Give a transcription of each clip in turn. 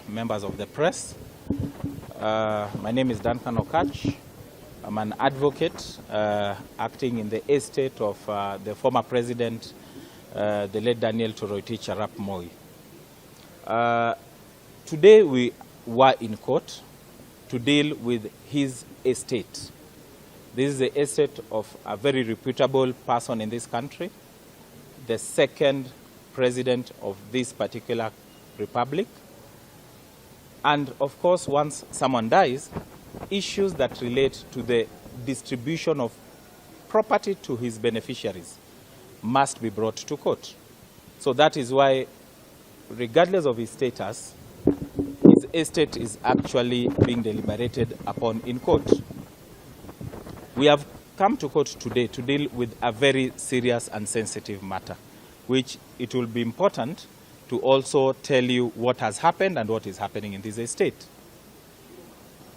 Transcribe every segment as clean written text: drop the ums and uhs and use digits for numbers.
members of the press. My name is Duncan Okach. I'm an advocate acting in the estate of the former president, the late Daniel Toroitich Arap Moi. Today we were in court to deal with his estate. This is the estate of a very reputable person in this country, the second president of this particular republic. And of course, once someone dies, issues that relate to the distribution of property to his beneficiaries must be brought to court. So that is why, regardless of his status, his estate is actually being deliberated upon in court. We have come to court today to deal with a very serious and sensitive matter, which it will be important to also tell you what has happened and what is happening in this estate,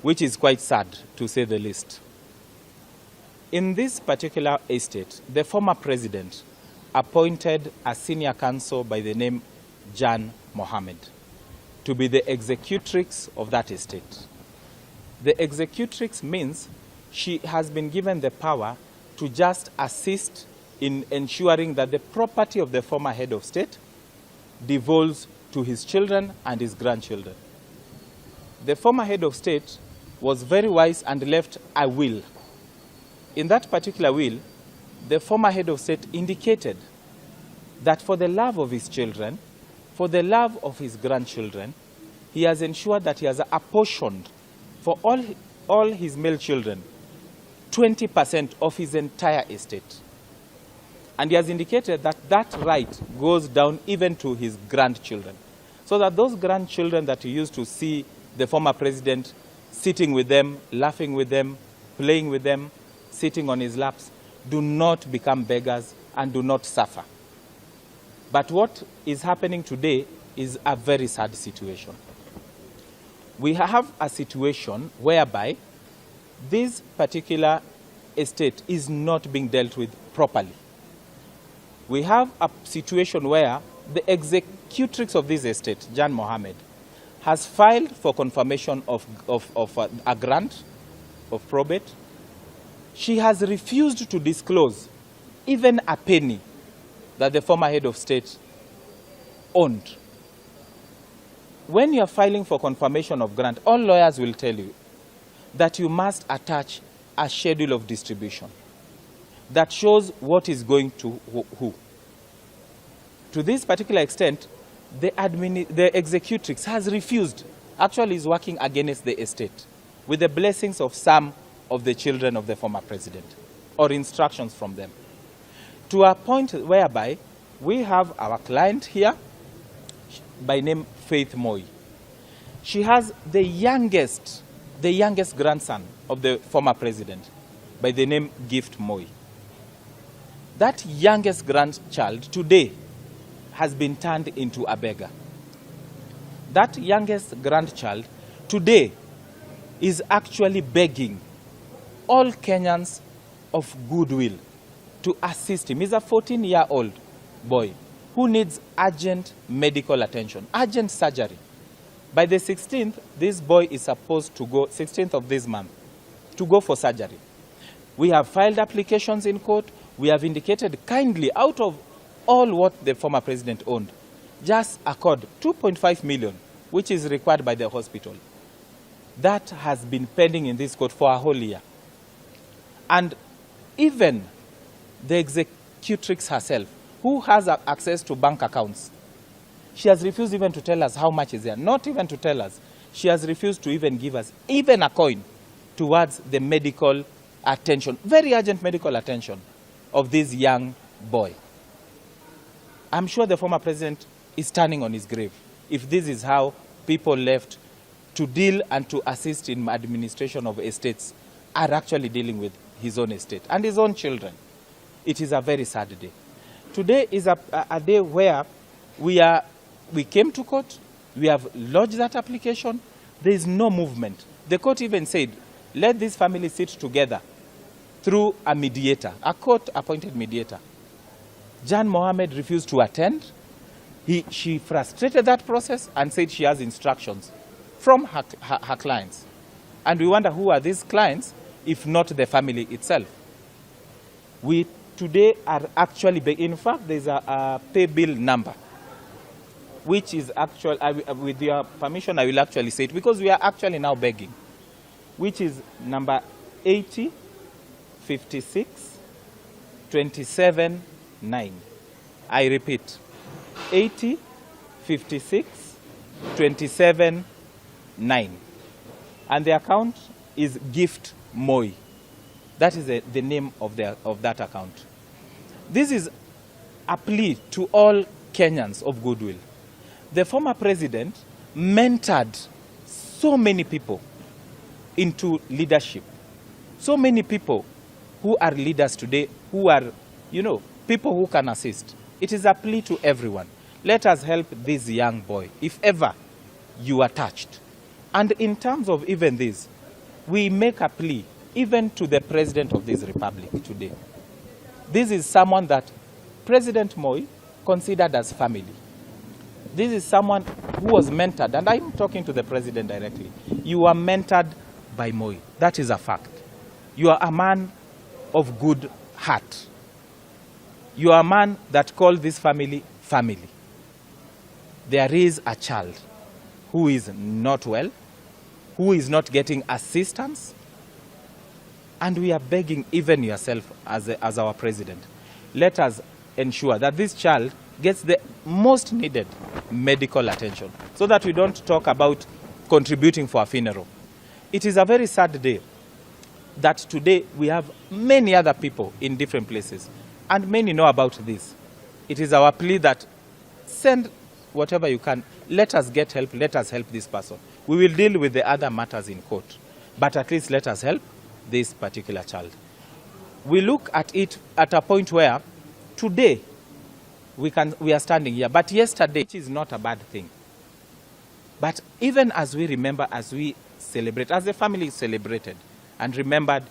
which is quite sad, to say the least. In this particular estate, the former president appointed a senior counsel by the name Jan Mohammed to be the executrix of that estate. The executrix means she has been given the power to just assist in ensuring that the property of the former head of state devolves to his children and his grandchildren. The former head of state was very wise and left a will. In that particular will, the former head of state indicated that for the love of his children, for the love of his grandchildren, he has ensured that he has apportioned for all his male children 20% of his entire estate. And he has indicated that that right goes down even to his grandchildren. So that those grandchildren that you used to see the former president sitting with them, laughing with them, playing with them, sitting on his laps, do not become beggars and do not suffer. But what is happening today is a very sad situation. We have a situation whereby this particular estate is not being dealt with properly. We have a situation where the executrix of this estate, Jan Mohammed, has filed for confirmation of a grant of probate. She has refused to disclose even a penny that the former head of state owned. When you are filing for confirmation of grant, all lawyers will tell you that you must attach a schedule of distribution that shows what is going to who. To this particular extent, the executrix has refused, actually is working against the estate with the blessings of some of the children of the former president or instructions from them, to a point whereby we have our client here by name Faith Moi. She has the youngest grandson of the former president by the name Gift Moi. That youngest grandchild today has been turned into a beggar. That youngest grandchild today is actually begging all Kenyans of goodwill to assist him. He's a 14-year-old boy who needs urgent medical attention, urgent surgery. By the 16th, this boy is supposed to go, 16th of this month, to go for surgery. We have filed applications in court. We have indicated kindly, out of all what the former president owned, just accord 2.5 million, which is required by the hospital. That has been pending in this court for a whole year. And even the executrix herself, who has access to bank accounts, she has refused even to tell us how much is there. Not even to tell us. She has refused to even give us even a coin towards the medical attention, very urgent medical attention of this young boy. I'm sure the former president is standing on his grave if this is how people left to deal and to assist in administration of estates are actually dealing with his own estate and his own children. It is a very sad day. Today is a day where we came to court, we have lodged that application, there is no movement. The court even said, let this family sit together through a mediator, a court-appointed mediator. Jan Mohammed refused to attend. She frustrated that process and said she has instructions from her clients. And we wonder who are these clients, if not the family itself. We today are actually, in fact, there's a pay bill number, which is actually, with your permission, I will actually say it, because we are actually now begging, which is number 80 56 27 9. I repeat, 80 56 27 9. And the account is Gift Moi. That is the name of that account. This is a plea to all Kenyans of goodwill. The former president mentored so many people into leadership. So many people who are leaders today, who are, people who can assist. It is a plea to everyone. Let us help this young boy, if ever you are touched. And in terms of even this, we make a plea even to the president of this republic today. This is someone that President Moi considered as family. This is someone who was mentored, and I'm talking to the president directly. You are mentored by Moi. That is a fact. You are a man of good heart. You are a man that called this family family. There is a child who is not well, who is not getting assistance, and we are begging even yourself as our president, let us ensure that this child gets the most needed medical attention, so that we don't talk about contributing for a funeral. It is a very sad day that today we have many other people in different places, and many know about this. It is our plea that send whatever you can. Let us get help. Let us help this person. We will deal with the other matters in court, but at least let us help this particular child. We look at it at a point where today we are standing here, but yesterday, which is not a bad thing. But even as we remember, as we celebrate, as the family celebrated and remembered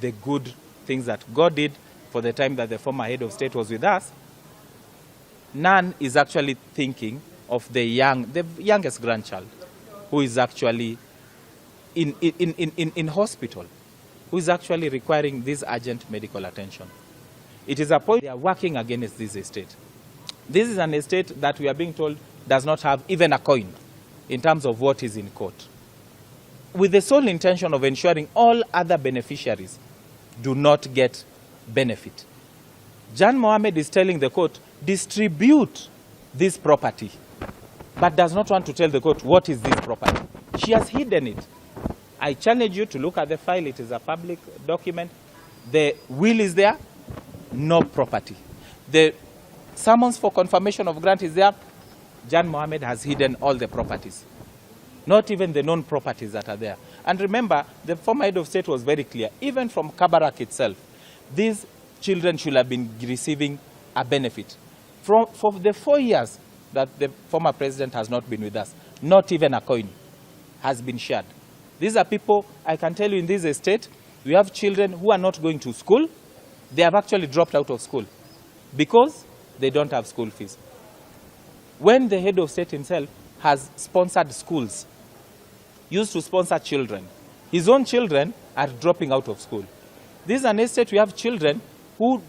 the good things that God did for the time that the former head of state was with us, none is actually thinking of the youngest grandchild who is actually in hospital, who is actually requiring this urgent medical attention. It is a point they are working against this estate. This is an estate that we are being told does not have even a coin in terms of what is in court, with the sole intention of ensuring all other beneficiaries do not get benefit. Jan Mohammed is telling the court, distribute this property, but does not want to tell the court what is this property. She has hidden it. I challenge you to look at the file. It is a public document. The will is there, no property. The summons for confirmation of grant is there. Jan Mohammed has hidden all the properties, not even the known properties that are there. And remember, the former head of state was very clear, even from Kabarak itself, these children should have been receiving a benefit. For the 4 years that the former president has not been with us, not even a coin has been shared. These are people, I can tell you, in this estate, we have children who are not going to school. They have actually dropped out of school because they don't have school fees. When the head of state himself has sponsored schools, used to sponsor children, his own children are dropping out of school. This is an estate, we have children who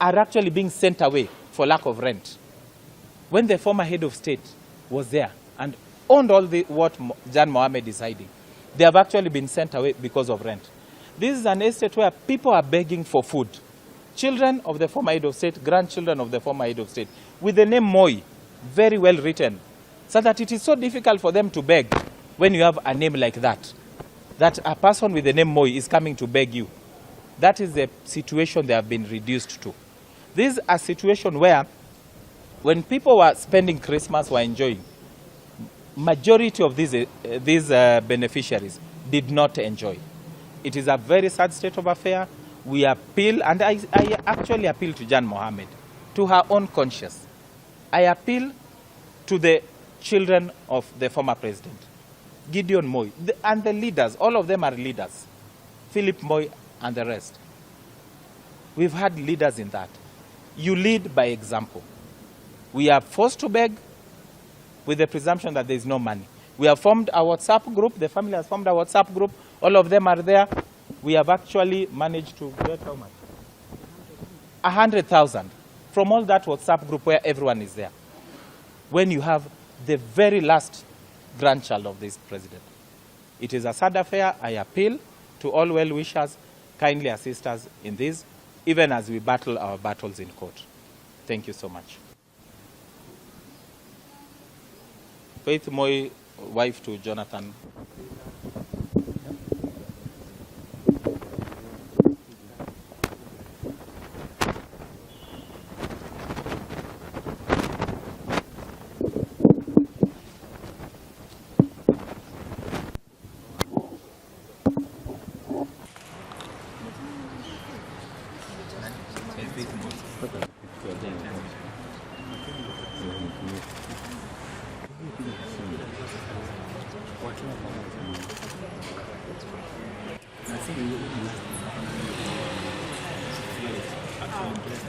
are actually being sent away for lack of rent. When the former head of state was there and owned all what Jan Mohammed is hiding, they have actually been sent away because of rent. This is an estate where people are begging for food. Children of the former head of state, grandchildren of the former head of state, with the name Moi, very well written, so that it is so difficult for them to beg when you have a name like that, that a person with the name Moi is coming to beg you. That is the situation they have been reduced to. This is a situation where when people were spending Christmas, were enjoying, majority of these beneficiaries did not enjoy. It is a very sad state of affair. We appeal, and I actually appeal to Jan Mohammed, to her own conscience. I appeal to the children of the former president, Gideon Moi, and the leaders. All of them are leaders, Philip Moi and the rest. We've had leaders in that. You lead by example. We are forced to beg, with the presumption that there is no money. We have formed a WhatsApp group. The family has formed a WhatsApp group. All of them are there. We have actually managed to get how much? 100,000 from all that WhatsApp group where everyone is there. When you have the very last grandchild of this president. It is a sad affair. I appeal to all well-wishers, kindly assist us in this, even as we battle our battles in court. Thank you so much. Faith Moi, wife to Jonathan.